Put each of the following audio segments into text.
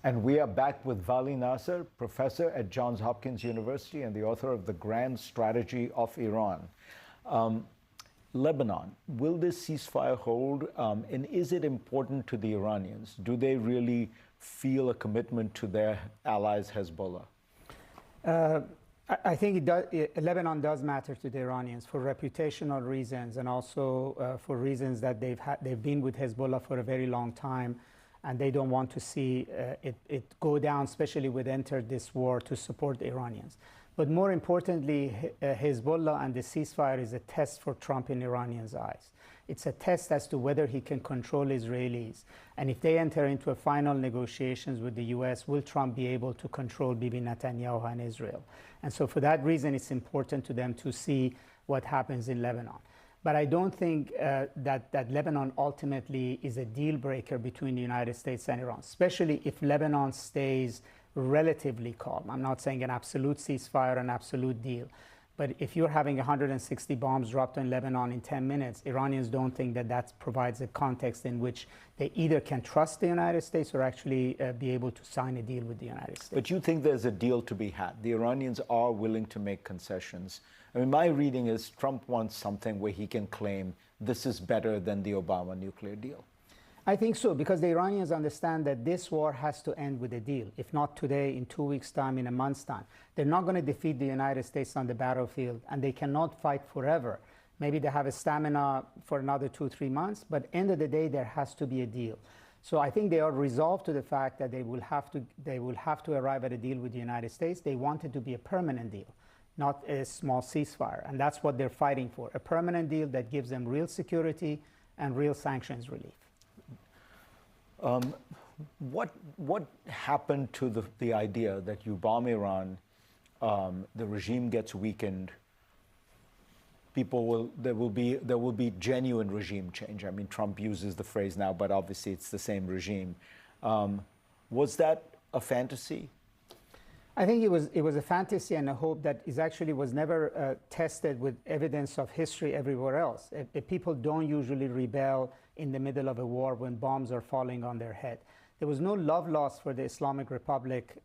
And we are back with Vali Nasser, professor at Johns Hopkins University and the author of The Grand Strategy of Iran. Lebanon, will this ceasefire hold? And is it important to the Iranians? Do they really feel a commitment to their allies, Hezbollah? I think Lebanon does matter to the Iranians for reputational reasons, and also for reasons that they've been with Hezbollah for a very long time, and they don't want to see it go down, especially with entered this war to support the Iranians. But more importantly, Hezbollah and the ceasefire is a test for Trump in Iranians' eyes. It's a test as to whether he can control Israelis. And if they enter into a final negotiations with the US, will Trump be able to control Bibi Netanyahu and Israel? And so for that reason, it's important to them to see what happens in Lebanon. But I don't think that Lebanon ultimately is a deal breaker between the United States and Iran, especially if Lebanon stays relatively calm. I'm not saying an absolute ceasefire, an absolute deal. But if you're having 160 bombs dropped in Lebanon in 10 minutes, Iranians don't think that provides a context in which they either can trust the United States or actually be able to sign a deal with the United States. But you think there's a deal to be had? The Iranians are willing to make concessions. I mean, my reading is Trump wants something where he can claim this is better than the Obama nuclear deal. I think so, because the Iranians understand that this war has to end with a deal. If not today, in 2 weeks' time, in a month's time. They're not going to defeat the United States on the battlefield, and they cannot fight forever. Maybe they have a stamina for another 2-3 months, but end of the day, there has to be a deal. So I think they are resolved to the fact that they will have to arrive at a deal with the United States. They want it to be a permanent deal, not a small ceasefire. And that's what they're fighting for, a permanent deal that gives them real security and real sanctions relief. What happened to the idea that you bomb Iran, the regime gets weakened, there will be genuine regime change? I mean, Trump uses the phrase now, but obviously it's the same regime. Was that a fantasy? I think it was a fantasy and a hope that was never tested with evidence of history everywhere else. People don't usually rebel in the middle of a war when bombs are falling on their head. There was no love lost for the Islamic Republic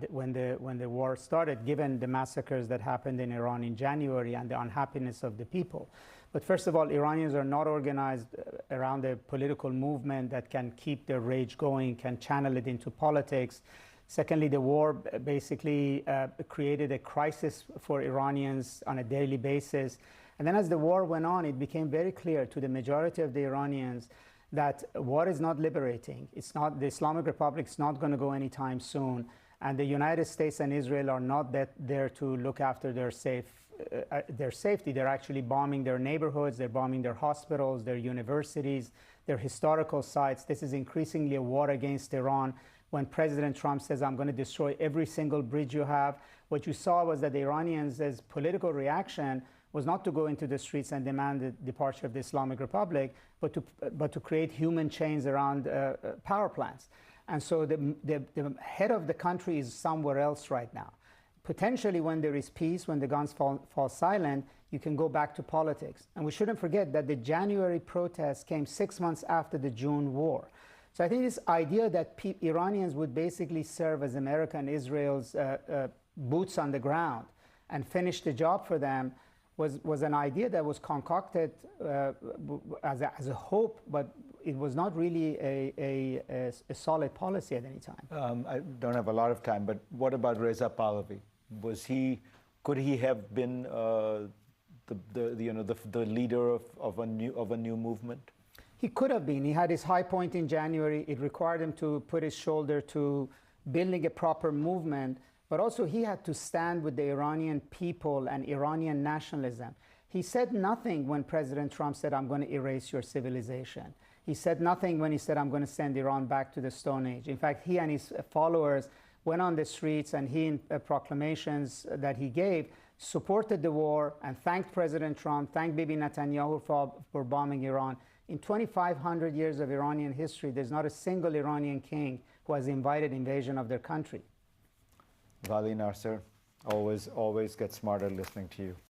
when the war started, given the massacres that happened in Iran in January and the unhappiness of the people. But first of all, Iranians are not organized around a political movement that can keep their rage going, can channel it into politics. Secondly, the war basically created a crisis for Iranians on a daily basis. And then as the war went on, it became very clear to the majority of the Iranians that war is not liberating. The Islamic Republic is not going to go anytime soon. And the United States and Israel are not there to look after their safety. They're actually bombing their neighborhoods, they're bombing their hospitals, their universities, their historical sites. This is increasingly a war against Iran. When President Trump says, I'm going to destroy every single bridge you have, what you saw was that the Iranians' political reaction was not to go into the streets and demand the departure of the Islamic Republic, but to create human chains around power plants. And so the head of the country is somewhere else right now. Potentially, when there is peace, when the guns fall silent, you can go back to politics. And we shouldn't forget that the January protests came 6 months after the June war. So I think this idea that Iranians would basically serve as America and Israel's boots on the ground and finish the job for them was an idea that was concocted as a hope, but it was not really a solid policy at any time. I don't have a lot of time, but what about Reza Pahlavi? Could he have been the leader of a new movement? He could have been. He had his high point in January. It required him to put his shoulder to building a proper movement, but also he had to stand with the Iranian people and Iranian nationalism. He said nothing when President Trump said, I'm going to erase your civilization. He said nothing when he said, I'm going to send Iran back to the Stone Age. In fact, he and his followers went on the streets, and he, in proclamations that he gave, supported the war and thanked President Trump, thanked Bibi Netanyahu for bombing Iran. In 2,500 years of Iranian history, there's not a single Iranian king who has invited invasion of their country. Vali Nasser, always get smarter listening to you.